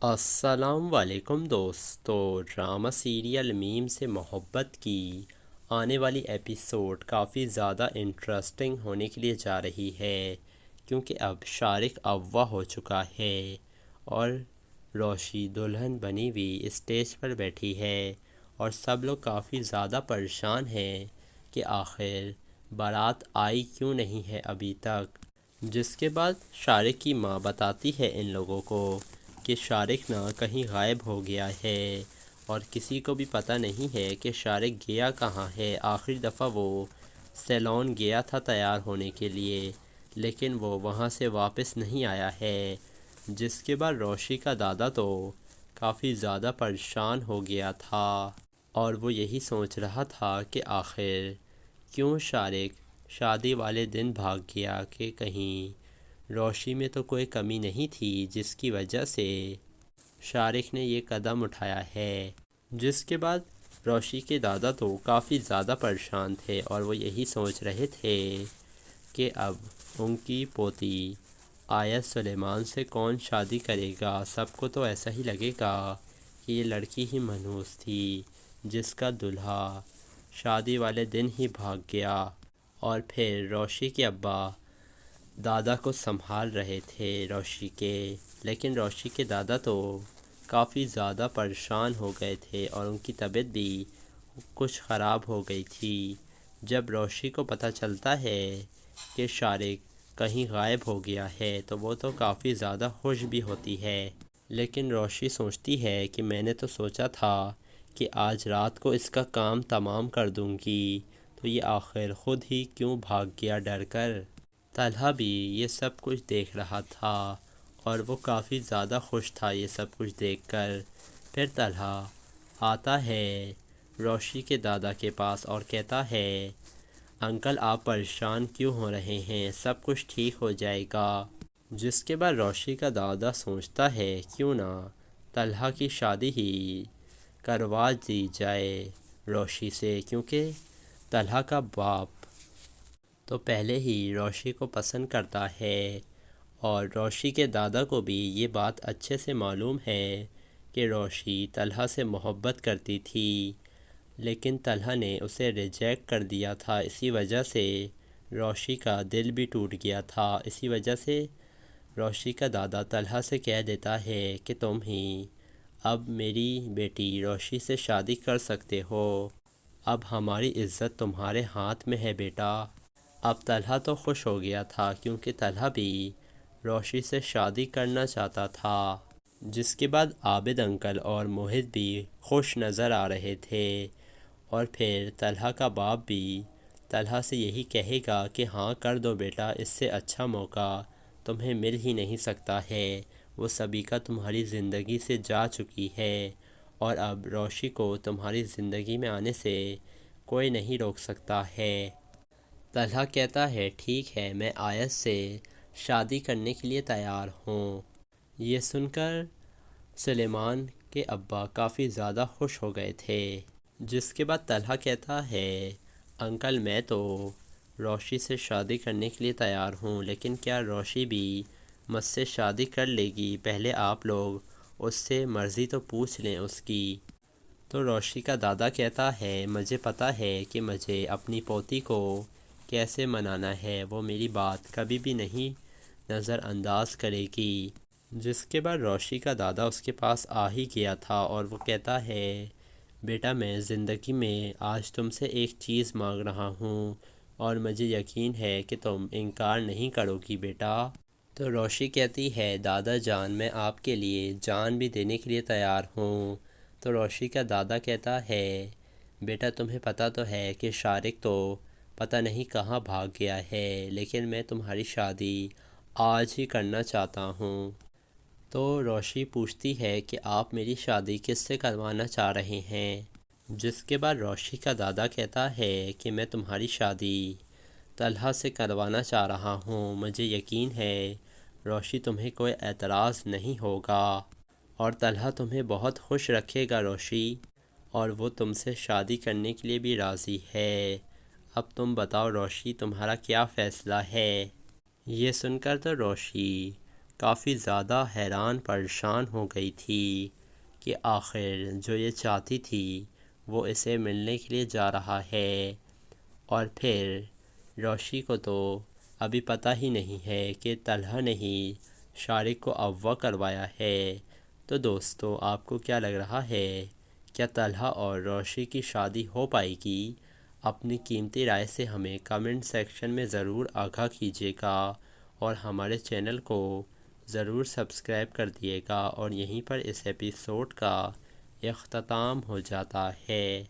السلام علیکم دوستو، ڈرامہ سیریل میم سے محبت کی آنے والی ایپیسوڈ کافی زیادہ انٹرسٹنگ ہونے کے لیے جا رہی ہے، کیونکہ اب شارق اغوا ہو چکا ہے اور روشی دلہن بنی ہوئی اسٹیج پر بیٹھی ہے اور سب لوگ کافی زیادہ پریشان ہیں کہ آخر بارات آئی کیوں نہیں ہے ابھی تک۔ جس کے بعد شارق کی ماں بتاتی ہے ان لوگوں کو کہ شارق نہ کہیں غائب ہو گیا ہے اور کسی کو بھی پتہ نہیں ہے کہ شارق گیا کہاں ہے۔ آخری دفعہ وہ سیلون گیا تھا تیار ہونے کے لیے، لیکن وہ وہاں سے واپس نہیں آیا ہے۔ جس کے بعد روشی کا دادا تو کافی زیادہ پریشان ہو گیا تھا اور وہ یہی سوچ رہا تھا کہ آخر کیوں شارق شادی والے دن بھاگ گیا، کہ کہیں روشی میں تو کوئی کمی نہیں تھی جس کی وجہ سے شارق نے یہ قدم اٹھایا ہے۔ جس کے بعد روشی کے دادا تو کافی زیادہ پریشان تھے اور وہ یہی سوچ رہے تھے کہ اب ان کی پوتی آیت سلیمان سے کون شادی کرے گا۔ سب کو تو ایسا ہی لگے گا کہ یہ لڑکی ہی منحوس تھی جس کا دلہا شادی والے دن ہی بھاگ گیا۔ اور پھر روشی کے ابا دادا کو سنبھال رہے تھے روشی کے، لیکن روشی کے دادا تو کافی زیادہ پریشان ہو گئے تھے اور ان کی طبیعت بھی کچھ خراب ہو گئی تھی۔ جب روشی کو پتہ چلتا ہے کہ شارق کہیں غائب ہو گیا ہے تو وہ تو کافی زیادہ خوش بھی ہوتی ہے، لیکن روشی سوچتی ہے کہ میں نے تو سوچا تھا کہ آج رات کو اس کا کام تمام کر دوں گی، تو یہ آخر خود ہی کیوں بھاگ گیا ڈر کر۔ طلحہ بھی یہ سب کچھ دیکھ رہا تھا اور وہ کافی زیادہ خوش تھا یہ سب کچھ دیکھ کر۔ پھر طلحہ آتا ہے روشی کے دادا کے پاس اور کہتا ہے انکل آپ پریشان کیوں ہو رہے ہیں، سب کچھ ٹھیک ہو جائے گا۔ جس کے بعد روشی کا دادا سوچتا ہے کیوں نہ طلحہ کی شادی ہی کروا دی جائے روشی سے، کیونکہ طلحہ کا باپ تو پہلے ہی روشی کو پسند کرتا ہے اور روشی کے دادا کو بھی یہ بات اچھے سے معلوم ہے کہ روشی طلحہ سے محبت کرتی تھی، لیکن طلحہ نے اسے ریجیکٹ کر دیا تھا۔ اسی وجہ سے روشی کا دل بھی ٹوٹ گیا تھا۔ اسی وجہ سے روشی کا دادا طلحہ سے کہہ دیتا ہے کہ تم ہی اب میری بیٹی روشی سے شادی کر سکتے ہو، اب ہماری عزت تمہارے ہاتھ میں ہے بیٹا۔ اب طلحہ تو خوش ہو گیا تھا کیونکہ طلحہ بھی روشی سے شادی کرنا چاہتا تھا۔ جس کے بعد عابد انکل اور موہت بھی خوش نظر آ رہے تھے اور پھر طلحہ کا باپ بھی طلحہ سے یہی کہے گا کہ ہاں کر دو بیٹا، اس سے اچھا موقع تمہیں مل ہی نہیں سکتا ہے، وہ سبیکا تمہاری زندگی سے جا چکی ہے اور اب روشی کو تمہاری زندگی میں آنے سے کوئی نہیں روک سکتا ہے۔ طلحہ کہتا ہے ٹھیک ہے، میں آیت سے شادی کرنے کے لیے تیار ہوں۔ یہ سن کر سلیمان کے ابا کافی زیادہ خوش ہو گئے تھے۔ جس کے بعد طلحہ کہتا ہے انکل میں تو روشی سے شادی کرنے کے لیے تیار ہوں، لیکن کیا روشی بھی مجھ سے شادی کر لے گی؟ پہلے آپ لوگ اس سے مرضی تو پوچھ لیں اس کی۔ تو روشی کا دادا کہتا ہے مجھے پتہ ہے کہ مجھے اپنی پوتی کو کیسے منانا ہے، وہ میری بات کبھی بھی نہیں نظر انداز کرے گی۔ جس کے بعد روشی کا دادا اس کے پاس آ ہی گیا تھا اور وہ کہتا ہے بیٹا میں زندگی میں آج تم سے ایک چیز مانگ رہا ہوں اور مجھے یقین ہے کہ تم انکار نہیں کرو گی بیٹا۔ تو روشی کہتی ہے دادا جان میں آپ کے لیے جان بھی دینے کے لیے تیار ہوں۔ تو روشی کا دادا کہتا ہے بیٹا تمہیں پتہ تو ہے کہ شارق تو پتہ نہیں کہاں بھاگ گیا ہے، لیکن میں تمہاری شادی آج ہی کرنا چاہتا ہوں۔ تو روشی پوچھتی ہے کہ آپ میری شادی کس سے کروانا چاہ رہے ہیں؟ جس کے بعد روشی کا دادا کہتا ہے کہ میں تمہاری شادی طلحہ سے کروانا چاہ رہا ہوں، مجھے یقین ہے روشی تمہیں کوئی اعتراض نہیں ہوگا اور طلحہ تمہیں بہت خوش رکھے گا روشی، اور وہ تم سے شادی کرنے کے لیے بھی راضی ہے۔ اب تم بتاؤ روشی تمہارا کیا فیصلہ ہے؟ یہ سن کر تو روشی کافی زیادہ حیران پریشان ہو گئی تھی کہ آخر جو یہ چاہتی تھی وہ اسے ملنے کے لیے جا رہا ہے، اور پھر روشی کو تو ابھی پتہ ہی نہیں ہے کہ طلحہ نے ہی شارق کو اغوا کروایا ہے۔ تو دوستو، آپ کو کیا لگ رہا ہے؟ کیا طلحہ اور روشی کی شادی ہو پائے گی؟ اپنی قیمتی رائے سے ہمیں کمنٹ سیکشن میں ضرور آگاہ کیجیے گا، اور ہمارے چینل کو ضرور سبسکرائب کر دیے گا، اور یہیں پر اس ایپیسوڈ کا اختتام ہو جاتا ہے۔